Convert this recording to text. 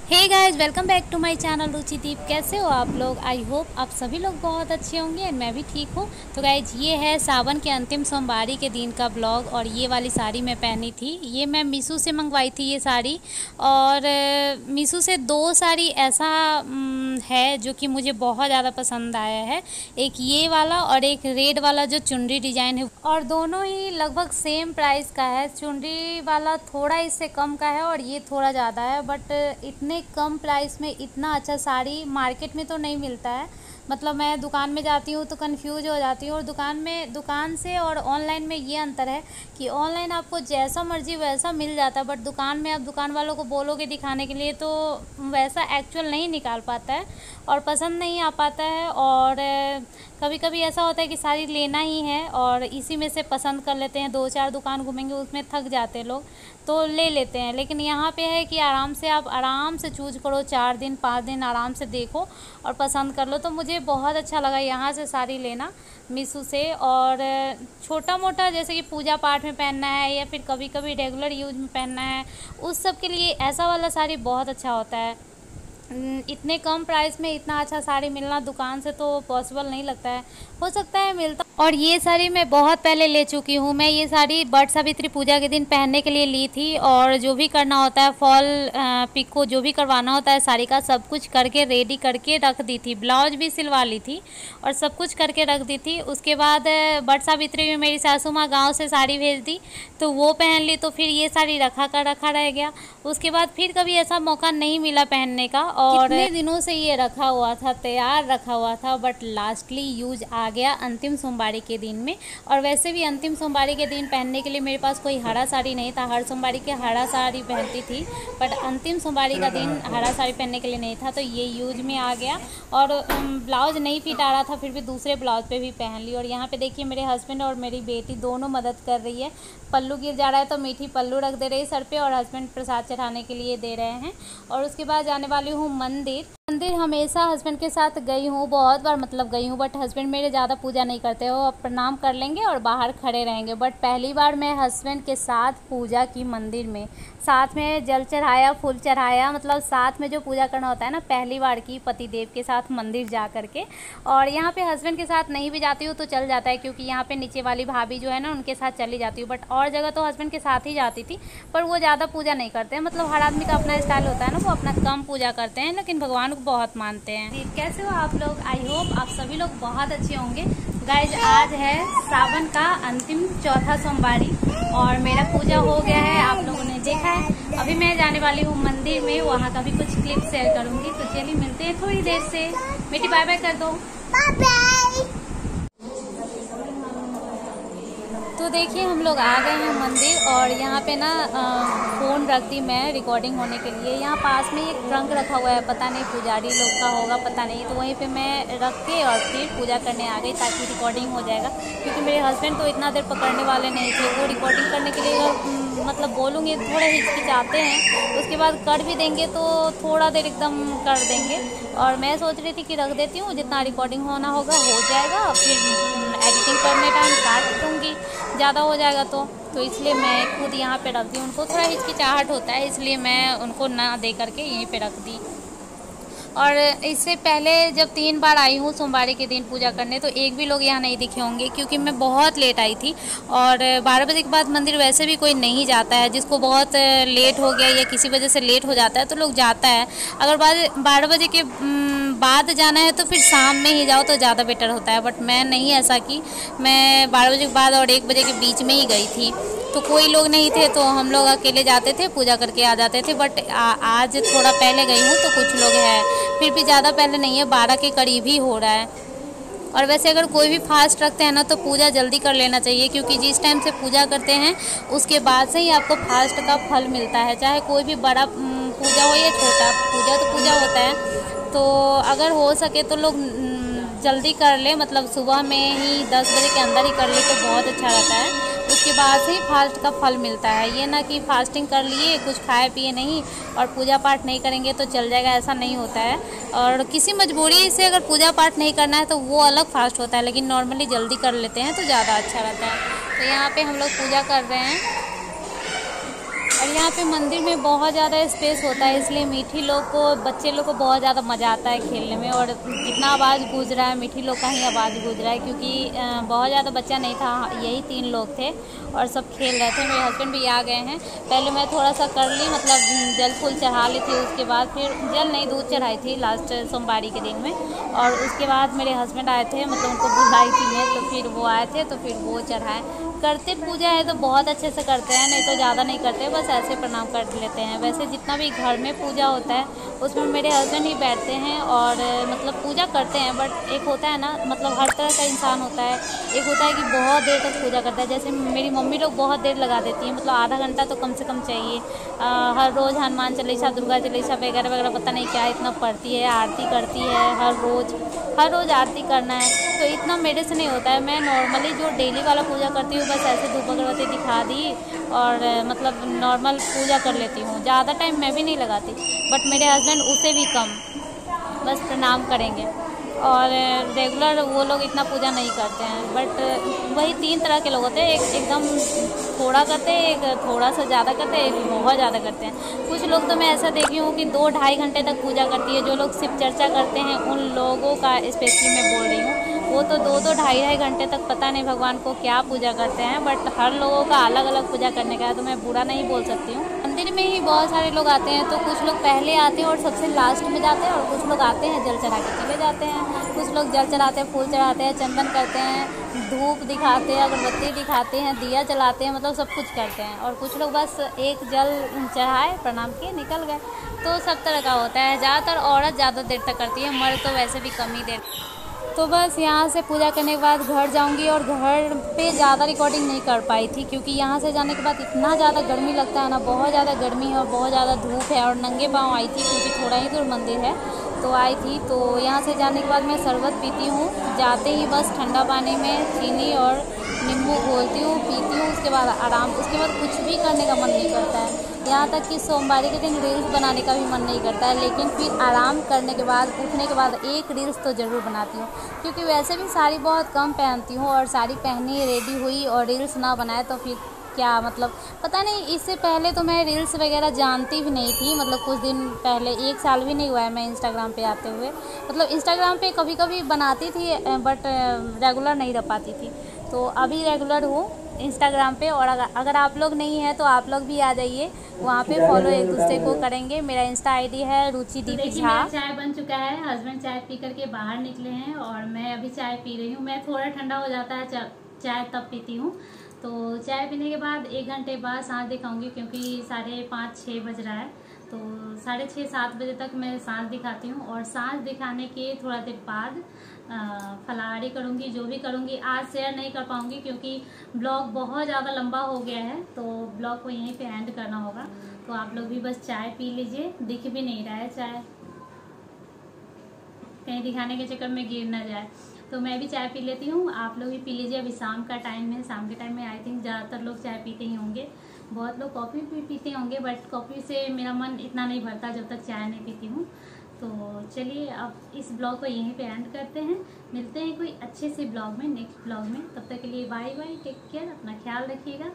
Hey guys, welcome back to my channel Ruchideep. कैसे हो आप लोग? आई होप आप सभी लोग बहुत अच्छे होंगे एंड मैं भी ठीक हूँ। तो गाइस, ये है सावन के अंतिम सोमवारी के दिन का ब्लॉग। और ये वाली साड़ी मैं पहनी थी, ये मैं मीशो से मंगवाई थी ये साड़ी। और मीशो से दो साड़ी ऐसा है जो कि मुझे बहुत ज़्यादा पसंद आया है। एक ये वाला और एक रेड वाला जो चुनरी डिज़ाइन है, और दोनों ही लगभग सेम प्राइस का है। चुनरी वाला थोड़ा इससे कम का है और ये थोड़ा ज़्यादा है, बट इतने कम प्राइस में इतना अच्छा साड़ी मार्केट में तो नहीं मिलता है। मतलब मैं दुकान में जाती हूँ तो कंफ्यूज हो जाती हूँ। और दुकान से और ऑनलाइन में ये अंतर है कि ऑनलाइन आपको जैसा मर्जी वैसा मिल जाता है, बट दुकान में आप दुकान वालों को बोलोगे दिखाने के लिए तो वैसा एक्चुअल नहीं निकाल पाता है और पसंद नहीं आ पाता है। और कभी कभी ऐसा होता है कि साड़ी लेना ही है और इसी में से पसंद कर लेते हैं। 2-4 दुकान घूमेंगे उसमें थक जाते हैं लोग, तो ले लेते हैं। लेकिन यहाँ पे है कि आप आराम से चूज करो, 4 दिन 5 दिन आराम से देखो और पसंद कर लो। तो मुझे बहुत अच्छा लगा यहाँ से साड़ी लेना मीशो से। और छोटा मोटा जैसे कि पूजा पाठ में पहनना है या फिर कभी कभी रेगुलर यूज में पहनना है, उस सब के लिए ऐसा वाला साड़ी बहुत अच्छा होता है। इतने कम प्राइस में इतना अच्छा साड़ी मिलना दुकान से तो पॉसिबल नहीं लगता है। हो सकता है मिलता। और ये साड़ी मैं बहुत पहले ले चुकी हूँ। मैं ये साड़ी बट सावित्री पूजा के दिन पहनने के लिए ली थी। और जो भी करना होता है, फॉल पिको जो भी करवाना होता है साड़ी का, सब कुछ करके रेडी करके रख दी थी। ब्लाउज भी सिलवा ली थी और सब कुछ करके रख दी थी। उसके बाद बट सावित्री में मेरी सासू माँ गाँव से साड़ी भेज दी तो वो पहन ली। तो फिर ये साड़ी रखा रह गया। उसके बाद फिर कभी ऐसा मौका नहीं मिला पहनने का। और कितने दिनों से ये रखा हुआ था, तैयार रखा हुआ था, बट लास्टली यूज आ गया अंतिम सोमवारी के दिन में। और वैसे भी अंतिम सोमवारी के दिन पहनने के लिए मेरे पास कोई हरा साड़ी नहीं था। हर सोमवारी के हरा साड़ी पहनती थी, बट अंतिम सोमवारी का दिन हरा साड़ी पहनने के लिए नहीं था, तो ये यूज में आ गया। और ब्लाउज नहीं फिट आ रहा था, फिर भी दूसरे ब्लाउज पे भी पहन ली। और यहाँ पे देखिए मेरे हस्बैंड और मेरी बेटी दोनों मदद कर रही है। पल्लू गिर जा रहा है तो मीठी पल्लू रख दे रही है सर पे, और हस्बैंड प्रसाद चढ़ाने के लिए दे रहे हैं। और उसके बाद जाने वाली हूँ मंदिर हमेशा हस्बैंड के साथ गई हूँ, बहुत बार मतलब गई हूँ, बट हस्बैंड मेरे ज़्यादा पूजा नहीं करते हो। अब प्रणाम कर लेंगे और बाहर खड़े रहेंगे। बट पहली बार मैं हस्बैंड के साथ पूजा की मंदिर में, साथ में जल चढ़ाया, फूल चढ़ाया, मतलब साथ में जो पूजा करना होता है ना, पहली बार की पतिदेव के साथ मंदिर जा करके। और यहाँ पे हस्बैंड के साथ नहीं भी जाती हूँ तो चल जाता है, क्योंकि यहाँ पे नीचे वाली भाभी जो है ना उनके साथ चली जाती हूँ। बट और जगह तो हस्बैंड के साथ ही जाती थी, पर वो ज़्यादा पूजा नहीं करते हैं। मतलब हर आदमी का अपना स्टाइल होता है ना, वो अपना कम पूजा करते हैं लेकिन भगवान को बहुत मानते हैं। कैसे हो आप लोग? आई होप आप सभी लोग बहुत अच्छे होंगे। गाइज, आज है सावन का अंतिम चौथा सोमवारी और मेरा पूजा हो गया है, आप लोगों ने देखा है। अभी मैं जाने वाली हूँ मंदिर में, वहाँ का भी कुछ क्लिप शेयर करूँगी। तो चलिए मिलते हैं थोड़ी देर से। बेटी बाय बाय कर दो। Bye bye. तो देखिए हम लोग आ गए हैं मंदिर, और यहाँ पे ना फ़ोन रख दी मैं रिकॉर्डिंग होने के लिए। यहाँ पास में एक ट्रंक रखा हुआ है, पता नहीं पुजारी लोग का होगा, पता नहीं। तो वहीं पे मैं रख के और फिर पूजा करने आ गई, ताकि रिकॉर्डिंग हो जाएगा। क्योंकि मेरे हस्बैंड तो इतना देर पकड़ने वाले नहीं थे। वो रिकॉर्डिंग करने के लिए मतलब बोलूँगी थोड़े हिचकिचाते हैं, उसके बाद कर भी देंगे तो थोड़ा देर एकदम कर देंगे। और मैं सोच रही थी कि रख देती हूँ, जितना रिकॉर्डिंग होना होगा हो जाएगा, फिर एडिटिंग करने टाइम काट दूँगी, ज़्यादा हो जाएगा तो इसलिए मैं खुद यहाँ पे रख दी। उनको थोड़ा हिचकिचाहट होता है, इसलिए मैं उनको ना दे करके यहीं पे रख दी। और इससे पहले जब 3 बार आई हूँ सोमवारी के दिन पूजा करने, तो एक भी लोग यहाँ नहीं दिखे होंगे, क्योंकि मैं बहुत लेट आई थी। और 12 बजे के बाद मंदिर वैसे भी कोई नहीं जाता है। जिसको बहुत लेट हो गया या किसी वजह से लेट हो जाता है तो लोग जाता है। अगर 12 बजे के बाद जाना है तो फिर शाम में ही जाओ तो ज़्यादा बेटर होता है। बट मैं नहीं ऐसा की, मैं 12 बजे के बाद और 1 बजे के बीच में ही गई थी, तो कोई लोग नहीं थे, तो हम लोग अकेले जाते थे, पूजा करके आ जाते थे। बट आज थोड़ा पहले गई हूँ तो कुछ लोग हैं, फिर भी ज़्यादा पहले नहीं है, 12 के करीब ही हो रहा है। और वैसे अगर कोई भी फास्ट रखते हैं ना तो पूजा जल्दी कर लेना चाहिए, क्योंकि जिस टाइम से पूजा करते हैं उसके बाद से ही आपको फास्ट का फल मिलता है। चाहे कोई भी बड़ा पूजा हो या छोटा पूजा, तो पूजा होता है। तो अगर हो सके तो लोग जल्दी कर ले, मतलब सुबह में ही 10 बजे के अंदर ही कर ले तो बहुत अच्छा रहता है। उसके बाद से ही फास्ट का फल मिलता है। ये ना कि फास्टिंग कर लिए, कुछ खाए पिए नहीं और पूजा पाठ नहीं करेंगे तो चल जाएगा, ऐसा नहीं होता है। और किसी मजबूरी से अगर पूजा पाठ नहीं करना है तो वो अलग फास्ट होता है, लेकिन नॉर्मली जल्दी कर लेते हैं तो ज़्यादा अच्छा रहता है। तो यहाँ पे हम लोग पूजा कर रहे हैं। और यहाँ पे मंदिर में बहुत ज़्यादा स्पेस होता है, इसलिए मीठी लोग को, बच्चे लोग को बहुत ज़्यादा मज़ा आता है खेलने में। और जितना आवाज़ गूंज रहा है, मीठी लोग का ही आवाज़ गूंज रहा है, क्योंकि बहुत ज़्यादा बच्चा नहीं था, यही 3 लोग थे और सब खेल रहे थे। मेरे हस्बैंड भी आ गए हैं। पहले मैं थोड़ा सा कर ली, मतलब जल फूल चढ़ा ली थी, उसके बाद फिर जल नहीं, दूध चढ़ाई थी लास्ट सोमवारी के दिन में। और उसके बाद मेरे हस्बैंड आए थे, मतलब उनको बुलाई थी मैं, तो फिर वो आए थे, तो फिर वो चढ़ाए। करते पूजा है तो बहुत अच्छे से करते हैं, नहीं तो ज़्यादा नहीं करते, बस ऐसे प्रणाम कर लेते हैं। वैसे जितना भी घर में पूजा होता है उसमें मेरे हस्बैंड ही बैठते हैं और मतलब पूजा करते हैं। बट एक होता है ना, मतलब हर तरह का इंसान होता है। एक होता है कि बहुत देर तक पूजा करता है, जैसे मेरी मम्मी लोग बहुत देर लगा देती हैं, मतलब आधा घंटा तो कम से कम चाहिए। हर रोज़ हनुमान चालीसा, दुर्गा चालीसा वगैरह वगैरह पता नहीं क्या इतना पढ़ती है, आरती करती है, हर रोज़ आरती करना है, तो इतना मेरे से नहीं होता है। मैं नॉर्मली जो डेली वाला पूजा करती हूँ, बस ऐसे धूप अगरबत्ती दिखा दी और मतलब नॉर्मल पूजा कर लेती हूँ। ज़्यादा टाइम मैं भी नहीं लगाती, बट मेरे हस्बैंड उससे भी कम, बस प्रणाम करेंगे। और रेगुलर वो लोग इतना पूजा नहीं करते हैं। बट वही 3 तरह के लोग होते हैं, एक एकदम थोड़ा करते हैं, एक थोड़ा सा ज़्यादा करते हैं, एक बहुत ज़्यादा करते हैं। कुछ लोग तो मैं ऐसा देखी हूँ कि 2-2.5 घंटे तक पूजा करती है। जो लोग शिव चर्चा करते हैं उन लोगों का स्पेशली मैं बोल रही हूँ, वो तो 2-2 ढाई घंटे तक पता नहीं भगवान को क्या पूजा करते हैं। बट हर लोगों का अलग अलग पूजा करने का है, तो मैं बुरा नहीं बोल सकती हूँ। मंदिर में ही बहुत सारे लोग आते हैं, तो कुछ लोग पहले आते हैं और सबसे लास्ट में जाते हैं, और कुछ लोग आते हैं जल चढ़ा के चले जाते हैं। कुछ लोग जल चढ़ाते हैं, फूल चढ़ाते हैं, चंदन करते हैं, धूप दिखाते हैं, अगरबत्ती दिखाते हैं, दिया जलाते हैं, मतलब सब कुछ करते हैं। और कुछ लोग बस एक जल चढ़ाए, प्रणाम किए, निकल गए। तो सब तरह का होता है। ज़्यादातर औरत ज़्यादा देर तक करती है, मर्द तो वैसे भी कम ही देर। तो बस यहाँ से पूजा करने के बाद घर जाऊँगी, और घर पे ज़्यादा रिकॉर्डिंग नहीं कर पाई थी, क्योंकि यहाँ से जाने के बाद इतना ज़्यादा गर्मी लगता है ना, बहुत ज़्यादा गर्मी है और बहुत ज़्यादा धूप है। और नंगे पाँव आई थी, क्योंकि थोड़ा ही दूर मंदिर है, तो आई थी। तो यहाँ से जाने के बाद मैं शरबत पीती हूँ, जाते ही बस ठंडा पानी में चीनी और नींबू घोलती हूँ, पीती हूँ, उसके बाद आराम। उसके बाद कुछ भी करने का मन नहीं करता है, यहाँ तक कि सोमवारी के दिन रील्स बनाने का भी मन नहीं करता है। लेकिन फिर आराम करने के बाद, उठने के बाद एक रील्स तो ज़रूर बनाती हूँ, क्योंकि वैसे भी साड़ी बहुत कम पहनती हूँ, और साड़ी पहनी, रेडी हुई और रील्स ना बनाए तो फिर क्या मतलब, पता नहीं। इससे पहले तो मैं रील्स वगैरह जानती भी नहीं थी, मतलब कुछ दिन पहले, 1 साल भी नहीं हुआ है मैं इंस्टाग्राम पे आते हुए। मतलब इंस्टाग्राम पे कभी कभी बनाती थी, बट रेगुलर नहीं रह पाती थी। तो अभी रेगुलर हूँ इंस्टाग्राम पे। और अगर आप लोग नहीं हैं तो आप लोग भी आ जाइए, वहाँ पे फॉलो एक दूसरे को करेंगे। मेरा इंस्टा आईडी है रुचिदीप झा। चाय बन चुका है, हस्बैंड चाय पी करके बाहर निकले हैं और मैं अभी चाय पी रही हूँ। मैं थोड़ा ठंडा हो जाता है चाय तब पीती हूँ। तो चाय पीने के बाद 1 घंटे बाद सांस दिखाऊंगी, क्योंकि 5:30-6 बज रहा है, तो 6:30-7 बजे तक मैं सांस दिखाती हूँ। और सांस दिखाने के थोड़ा देर बाद फलाहारी करूँगी, जो भी करूँगी। आज शेयर नहीं कर पाऊँगी, क्योंकि ब्लॉग बहुत ज़्यादा लंबा हो गया है, तो ब्लॉग को यहीं पे एंड करना होगा। तो आप लोग भी बस चाय पी लीजिए, दिख भी नहीं रहा है चाय, कहीं दिखाने के चक्कर में गिर ना जाए। तो मैं भी चाय पी लेती हूँ, आप लोग भी पी लीजिए। अभी शाम का टाइम है, शाम के टाइम में आई थिंक ज़्यादातर लोग चाय पीते ही होंगे। बहुत लोग कॉफ़ी भी पीते होंगे, बट कॉफ़ी से मेरा मन इतना नहीं भरता जब तक चाय नहीं पीती हूँ। तो चलिए अब इस ब्लॉग को यहीं पे एंड करते हैं। मिलते हैं कोई अच्छे से ब्लॉग में, नेक्स्ट ब्लॉग में। तब तक के लिए बाय बाय, टेक केयर, अपना ख्याल रखिएगा।